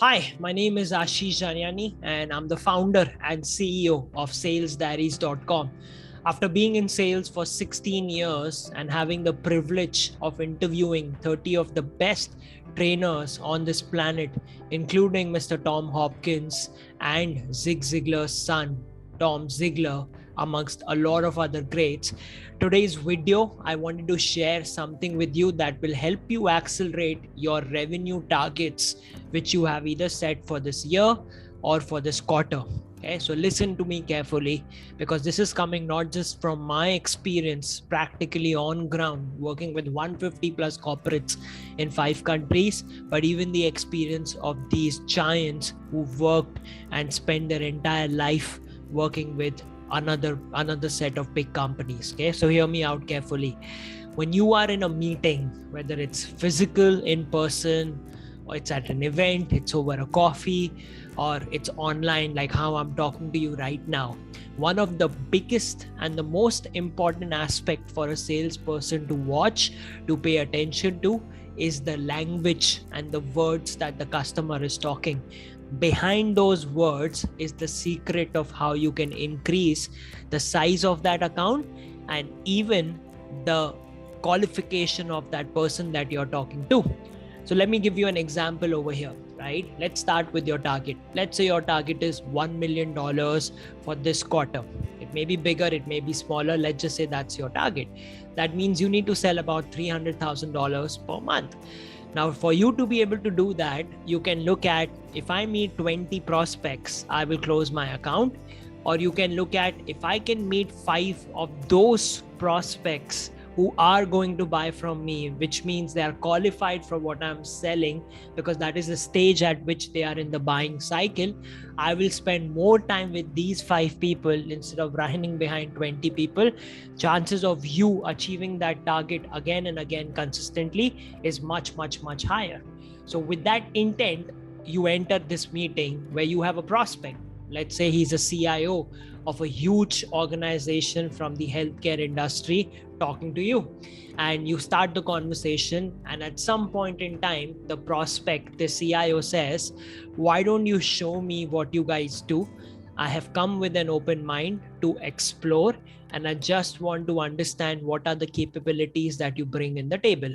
Hi, my name is Ashish Janiani, and I'm the founder and CEO of salesdiaries.com. After being in sales for 16 years and having the privilege of interviewing 30 of the best trainers on this planet, including Mr. Tom Hopkins and Zig Ziglar's son, Tom Ziglar, amongst a lot of other greats, today's video, I wanted to share something with you that will help you accelerate your revenue targets, which you have either set for this year or for this quarter. Okay, so listen to me carefully, because this is coming not just from my experience practically on ground working with 150 plus corporates in 5 countries, but even the experience of these giants who've worked and spent their entire life working with another set of big companies. Okay, so hear me out carefully. When you are in a meeting, whether it's physical, in person, or it's at an event, it's over a coffee, or it's online like how I'm talking to you right now, one of the biggest and the most important aspect for a salesperson to watch, to pay attention to, is the language and the words that the customer is talking. Behind those words is the secret of how you can increase the size of that account and even the qualification of that person that you're talking to. So let me give you an example over here, right? Let's start with your target. Let's say your target is $1 million for this quarter. It may be bigger, it may be smaller. Let's just say that's your target. That means you need to sell about $300,000 per month. Now, for you to be able to do that, you can look at, if I meet 20 prospects, I will close my account. Or you can look at, if I can meet 5 of those prospects who are going to buy from me, which means they are qualified for what I'm selling, because that is the stage at which they are in the buying cycle, I will spend more time with these 5 people instead of running behind 20 people. Chances of you achieving that target again and again consistently is much higher. So with that intent, you enter this meeting where you have a prospect. Let's say he's a CIO of a huge organization from the healthcare industry talking to you, and you start the conversation, and at some point in time, the prospect, the CIO, says, why don't you show me what you guys do? I have come with an open mind to explore, and I just want to understand what are the capabilities that you bring in the table.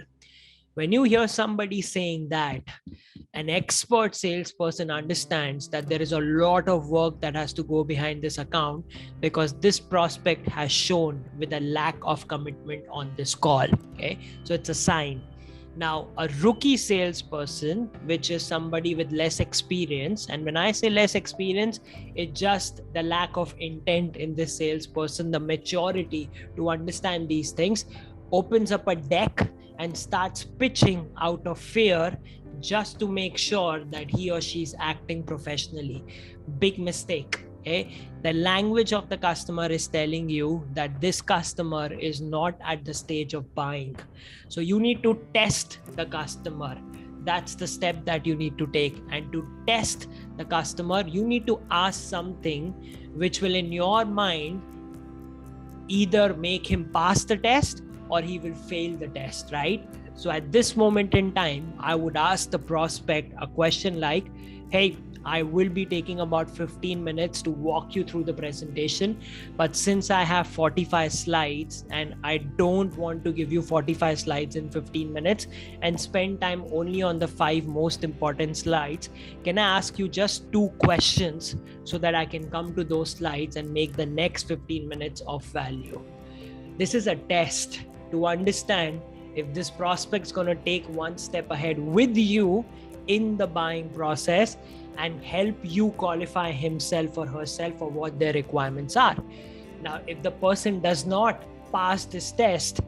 When you hear somebody saying that, an expert salesperson understands that there is a lot of work that has to go behind this account, because this prospect has shown with a lack of commitment on this call. Okay, so it's a sign. Now, a rookie salesperson, which is somebody with less experience, and when I say less experience, it's just the lack of intent in this salesperson, the maturity to understand these things, opens up a deck and starts pitching out of fear, just to make sure that he or she is acting professionally. Big mistake. Okay, the language of the customer is telling you that this customer is not at the stage of buying. So you need to test the customer. That's the step that you need to take. And to test the customer, you need to ask something which will, in your mind, either make him pass the test or he will fail the test, right? So at this moment in time, I would ask the prospect a question like, hey, I will be taking about 15 minutes to walk you through the presentation, but since I have 45 slides and I don't want to give you 45 slides in 15 minutes and spend time only on the 5 most important slides, can I ask you just 2 questions so that I can come to those slides and make the next 15 minutes of value? This is a test to understand if this prospect's going to take one step ahead with you in the buying process and help you qualify himself or herself or what their requirements are. Now, if the person does not pass this test,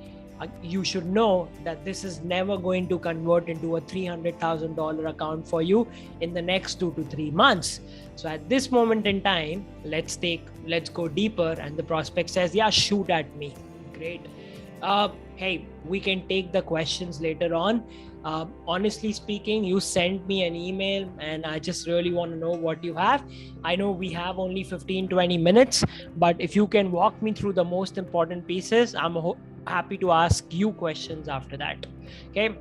you should know that this is never going to convert into a $300,000 account for you in the next 2 to 3 months. So at this moment in time, let's go deeper. And the prospect says, yeah, shoot at me. Great. Hey, we can take the questions later on. Honestly speaking, you sent me an email and I just really want to know what you have. I know we have only 15-20 minutes, but if you can walk me through the most important pieces, I'm happy to ask you questions after that. Okay,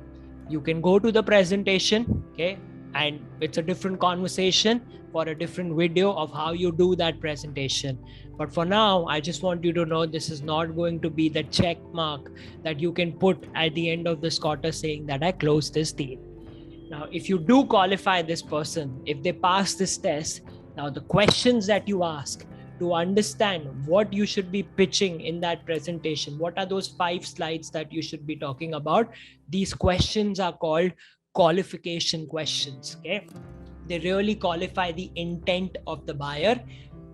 you can go to the presentation. Okay, And it's a different conversation for a different video of how you do that presentation. But for now, I just want you to know this is not going to be the check mark that you can put at the end of this quarter saying that I closed this deal. Now, if you do qualify this person, if they pass this test, now the questions that you ask to understand what you should be pitching in that presentation, what are those 5 slides that you should be talking about? These questions are called qualification questions. Okay, they really qualify the intent of the buyer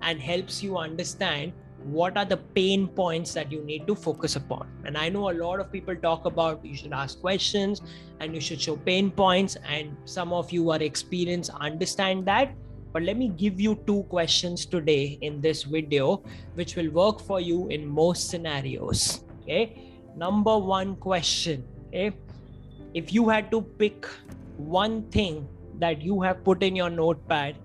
and helps you understand what are the pain points that you need to focus upon. And I know a lot of people talk about you should ask questions and you should show pain points, and some of you are experienced, understand that. But let me give you 2 questions today in this video which will work for you in most scenarios. Okay, number 1 question. Okay, if you had to pick one thing that you have put in your notepad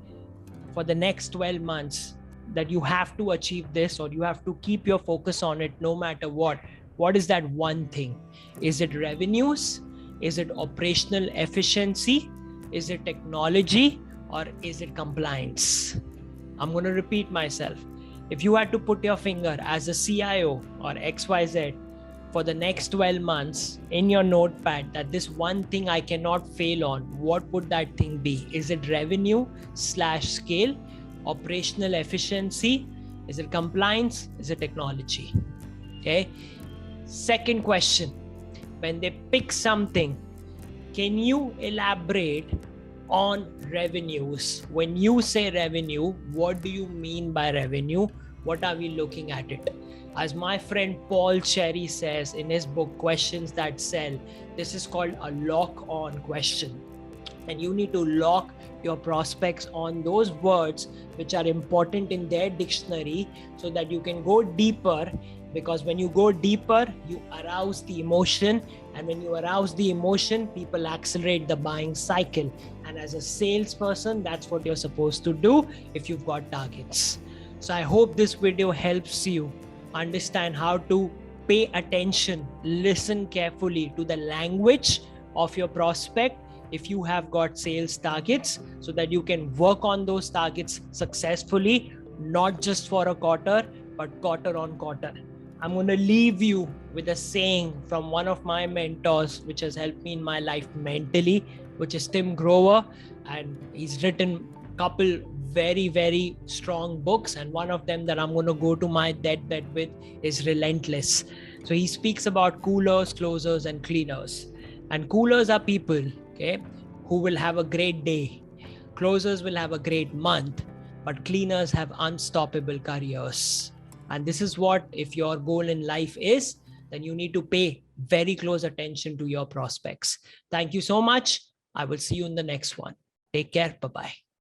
for the next 12 months, that you have to achieve this or you have to keep your focus on it no matter what is that one thing? Is it revenues? Is it operational efficiency? Is it technology? Or is it compliance? I'm going to repeat myself. If you had to put your finger as a CIO or XYZ for the next 12 months in your notepad that this one thing I cannot fail on, what would that thing be? Is it revenue / scale? Operational efficiency? Is it compliance? Is it technology? Okay. Second question, when they pick something, can you elaborate on revenues? When you say revenue, what do you mean by revenue? What are we looking at it? As my friend Paul Cherry says in his book, Questions That Sell, this is called a lock-on question. And you need to lock your prospects on those words which are important in their dictionary so that you can go deeper, because when you go deeper, you arouse the emotion. And when you arouse the emotion, people accelerate the buying cycle. And as a salesperson, that's what you're supposed to do if you've got targets. So I hope this video helps you understand how to pay attention, listen carefully to the language of your prospect if you have got sales targets, so that you can work on those targets successfully, not just for a quarter, but quarter on quarter. I'm going to leave you with a saying from one of my mentors, which has helped me in my life mentally, which is Tim Grover. And he's written a couple very, very strong books. And one of them that I'm going to go to my deathbed with is Relentless. So he speaks about coolers, closers, and cleaners. And coolers are people, okay, who will have a great day. Closers will have a great month, but cleaners have unstoppable careers. And this is what, if your goal in life is, then you need to pay very close attention to your prospects. Thank you so much. I will see you in the next one. Take care. Bye-bye.